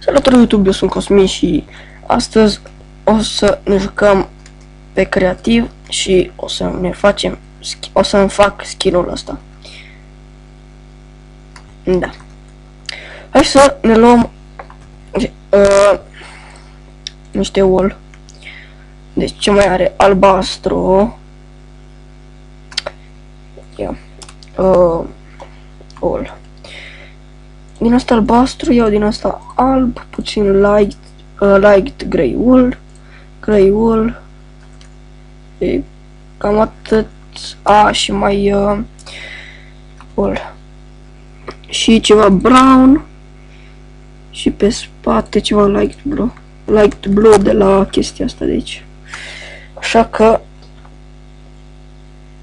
Salutare YouTube, eu sunt Cosmin și astăzi o să ne jucăm pe creativ și o să-mi fac skin-ul ăsta. Da. Hai să ne luăm niște wool. Deci ce mai are? Albastru. Ia. Wool. Din asta albastru iau din asta alb, puțin light grey wool. E cam atât. Și mai wool. Și ceva brown. Și pe spate ceva light blue de la chestia asta de aici. Așa că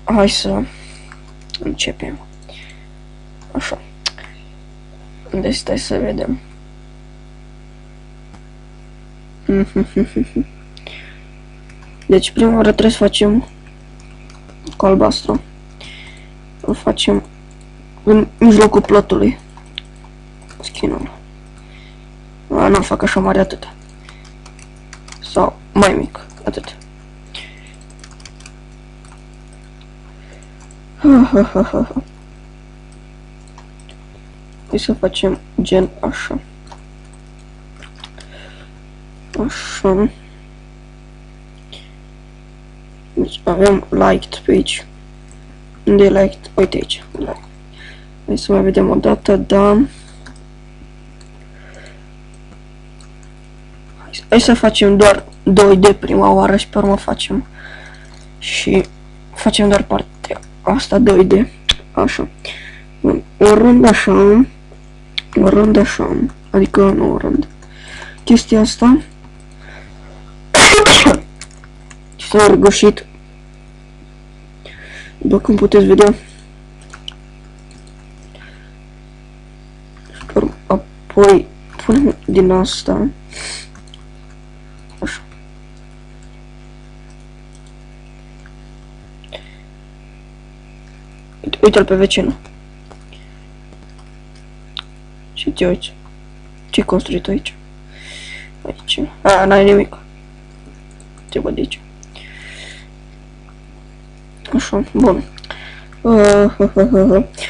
hai să începem. Așa. Deci stai să vedem. Deci prima oară trebuie să facem cu albastru. Îl facem în mijlocul plotului. Skin-ul. Nu fac așa mare, atât. Sau mai mic, atât. Hai să facem gen așa. Așa. Deci avem light pe aici. Unde e light? Uite aici. Light. Hai să mai vedem o dată, da. Hai să facem doar 2D prima oară și pe urmă facem doar partea asta 2D. Așa. O rând așa, adică nu o rând. Chestia asta s-a răgușit, după cum puteți vedea. Apoi punem din asta așa. Uite-l pe vecinul. Și te uiți. Ce-ai construit aici? Aici. N-ai nimic. Te văd aici. Așa, bun.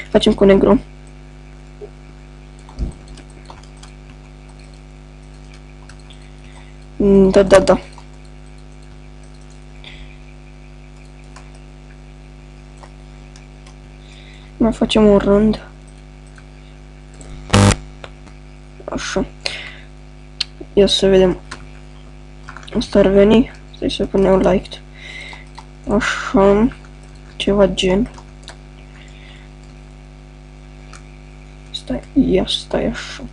Facem cu negru. Da. Mai facem un rând. Așa. Ia să vedem. Asta ar veni. Stai să punem light. Așa. Ceva gen. Stai așa.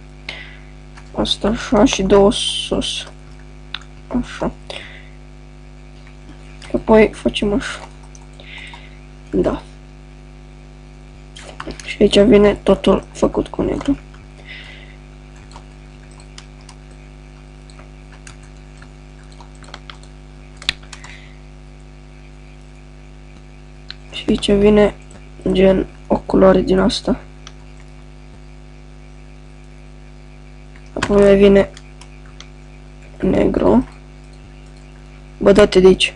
Asta așa și două sus. Așa. Apoi facem așa. Da. Și aici vine totul făcut cu negru. Și aici vine gen o culoare din asta. Apoi mai vine negru. Bă, dă-te de aici.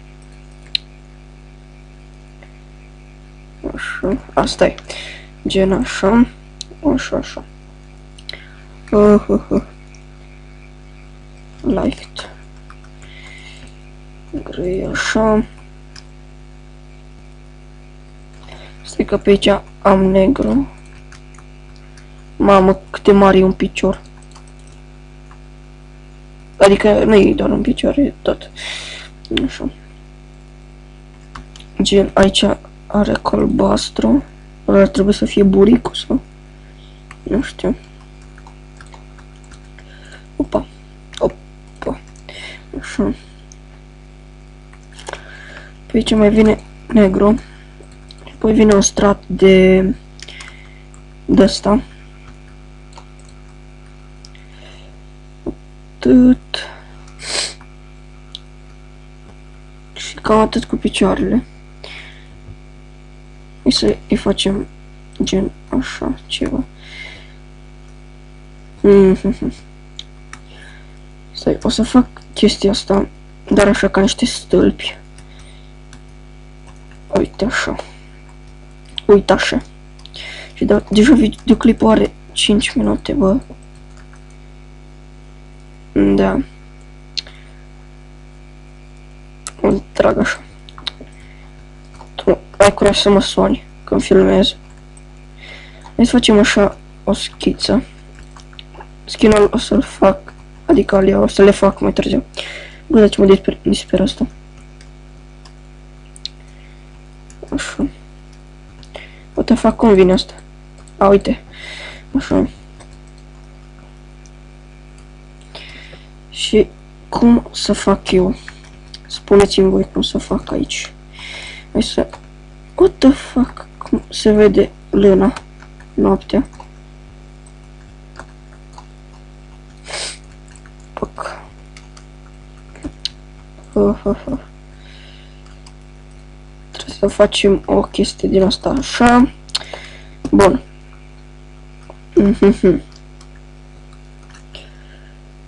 Așa. Asta e. Gen așa. Așa. Light. Grey așa. Stai că pe aici am negru. Mamă, cât de mare e un picior. Adică nu e doar un picior, e tot. Așa. Gen aici are albastru. Ar trebui să fie buricul sau? Nu știu. Opa. Așa. Pe aici mai vine negru. Apoi vine un strat de ăsta. Atât. Și cam atât cu picioarele. Hai să îi facem gen așa ceva. Stai, o să fac chestia asta, dar așa ca niște stâlpi. Uite așa. Uite așa. Și deja videoclipul are 5 minute, bă. Da. Îl trag așa. Tu ai curaj să mă suni când filmez. Hai să facem așa o schiță. Skin-ul o să-l fac, adică alea o să le fac mai târziu. Bă, dar ce mă disper asta. Așa. O te fac cum vine asta. A, uite. Așa. Și cum să fac eu? Spuneți-mi voi cum să fac aici. Hai să... What the fuck? Cum se vede luna noaptea? Puc. Trebuie să facem o chestie din asta așa. Bun.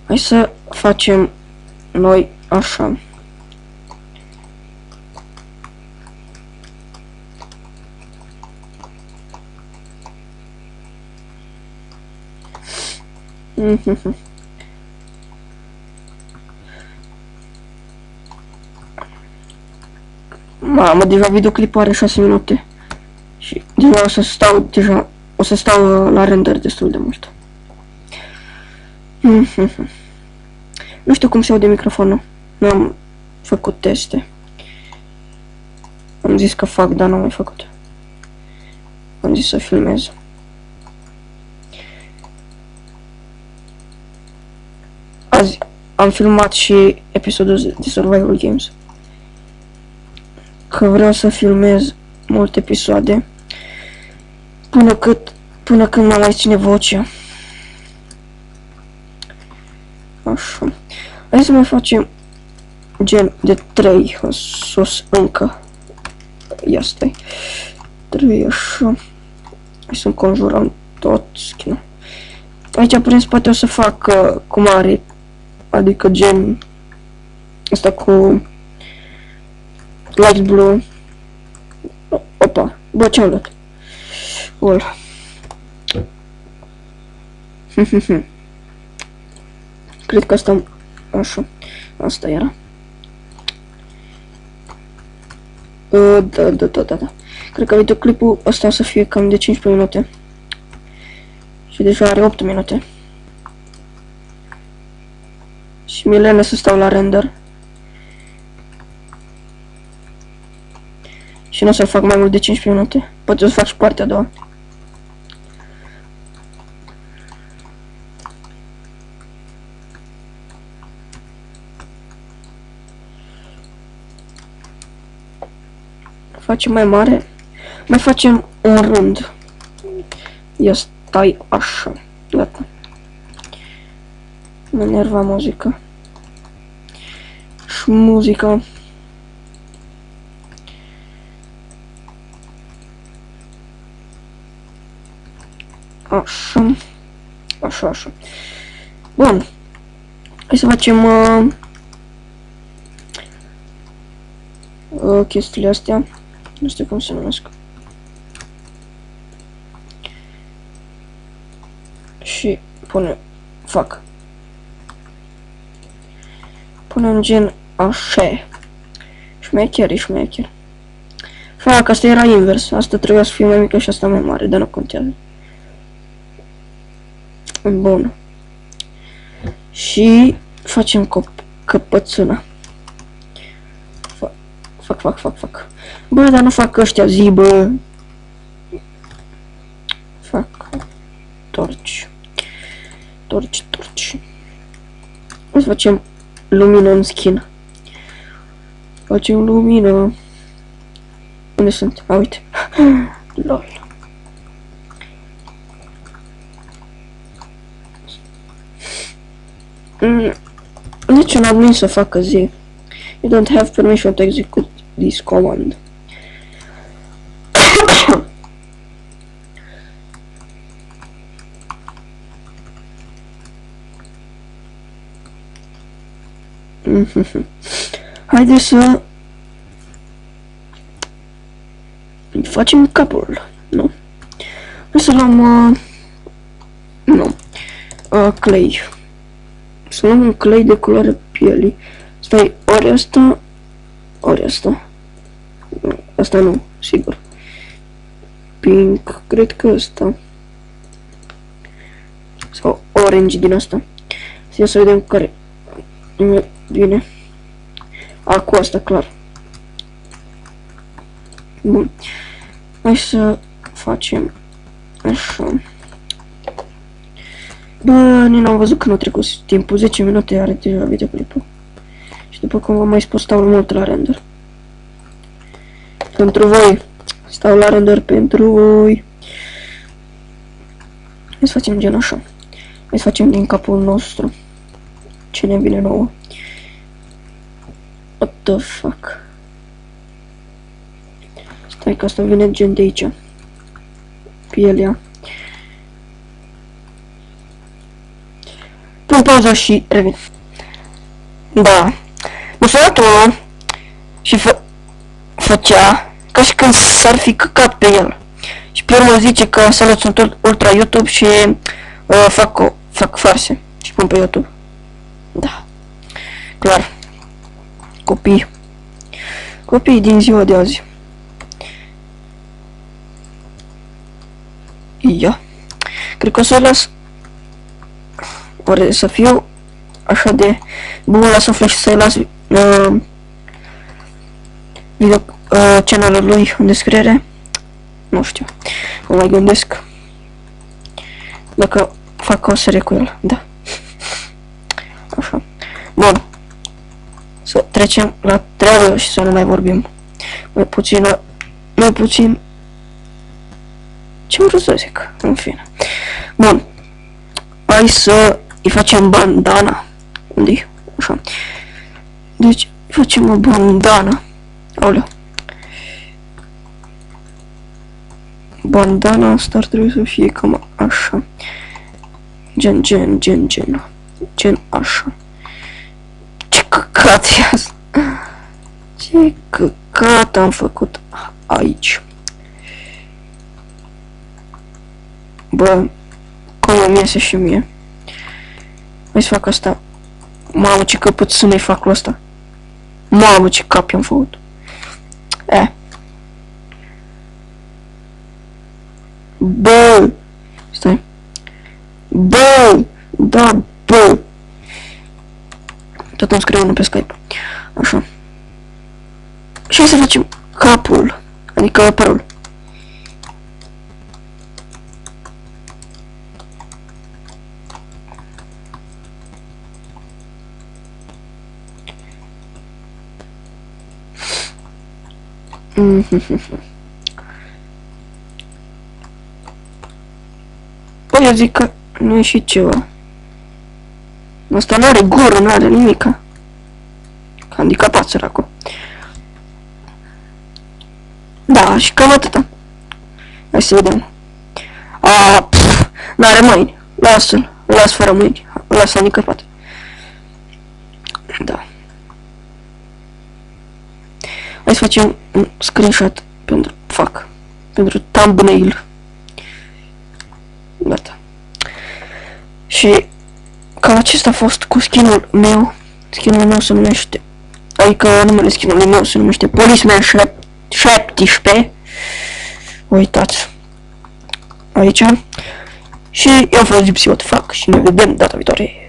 Hai să facem noi așa. Mamă, deja videoclipul are 6 minute. Și deja o să stau la render destul de mult. Nu știu cum se aude microfonul. Nu am făcut teste. Am zis că fac, dar nu am mai făcut. Am zis să filmez. Azi am filmat și episodul de Survival Games. Că vreau să filmez multe episoade până când nu mai ține vocea. Așa. Hai să mai facem gen de 3 în sus încă. Ia stai. 3 așa. Hai să înconjurăm tot skin-ul. Aici prin spate o să fac cu mare. Adică gen asta cu light blue. Opa, bă, ce-am dat? Ol. Cred că asta așa. Asta era. Da. Cred că videoclipul ăsta o să fie cam de 15 minute. Și deja are 8 minute. Și milene să stau la render. Și nu o să fac mai mult de 15 minute. Poate o să fac și partea a doua. Facem mai mare. Mai facem un rând. Ia stai așa. Gata. Mă enerva muzica. Și muzica. Așa. Așa. Bun. Hai să facem chestiile astea. Nu știu cum se numesc. Și punem gen așa. Șmecher. Fac, asta era invers. Asta trebuia să fie mai mică și asta mai mare, dar nu contează. Bun. Și facem căpățâna. Fac. Bă, dar nu fac ăștia zi, bă. Fac torci. O să facem lumină în skin. Facem lumină. Unde sunt? A, uite. Lol. Nici n-am venit să facă zi. You don't have permission to execute this command. Haideți să facem capul, nu? O să luăm, nu, clay. Să luăm un clay de culoare pielii. Stai, ori asta, ori asta. Nu, asta nu, sigur. Pink, cred că asta. Sau orange din asta. Să vedem care bine. Cu asta, clar. Bun. Hai să facem așa. Bă, nici n-am văzut că nu trecut timpul. 10 minute are deja videoclipul. Și după cum v-am mai spus, stau mult la render. Pentru voi. Stau la render pentru voi. Hai să facem gen așa. Hai să facem din capul nostru. Ce ne vine nouă. What the fuck? Stai că asta vine gen de aici. Pielea. Pun pauza și revin. Da. Mi s-a dat unul și făcea ca și când s-ar fi căcat pe el. Și pe urmă zice că salut, sunt ultra YouTube și fac farse și pun pe YouTube. Da. Clar. Copii. Copii din ziua de azi. Ia. Cred că o să las. Oare să fiu așa de bun la suflet și să-i las channel-ul lui în descriere? Nu știu. O mai gândesc. Dacă fac o serie cu el, da. Așa. Bun. Să trecem la treabă și să nu mai vorbim. Mai puțin. Ce vreau să zic? În fine. Bun. Hai să îi facem bandana. Unde-i? Așa. Deci, facem o bandana. Aoleu. Bandana asta ar trebui să fie cam așa. Gen așa. Ce căcat e asta? Ce căcat am făcut aici? Bă, cum îmi iese și mie. Hai să fac asta. Mamă, ce căpățână-i fac cu ăsta. Mamă, ce cap i-am făcut. Bă! Stai. Bă! Da, bă! Tot îmi scriu unul pe Skype. Așa. Și hai să facem capul. Adică părul. Păi eu zic că nu e și ceva. Asta nu are gură, nu are nimica. Handicapat săracul. Da, și cam atâta. Hai să vedem. N-are mâini. Lasă-l. Las fără mâini. Las handicapat. Da. Hai să facem un screenshot pentru thumbnail. Gata. Și cam acesta a fost cu skin-ul meu. Skin-ul meu se numește, adică numele skin-ului meu se numește Policeman 17. Uitați. Aici. Și eu am fost Gypsy, what the fuck, și ne vedem data viitoare.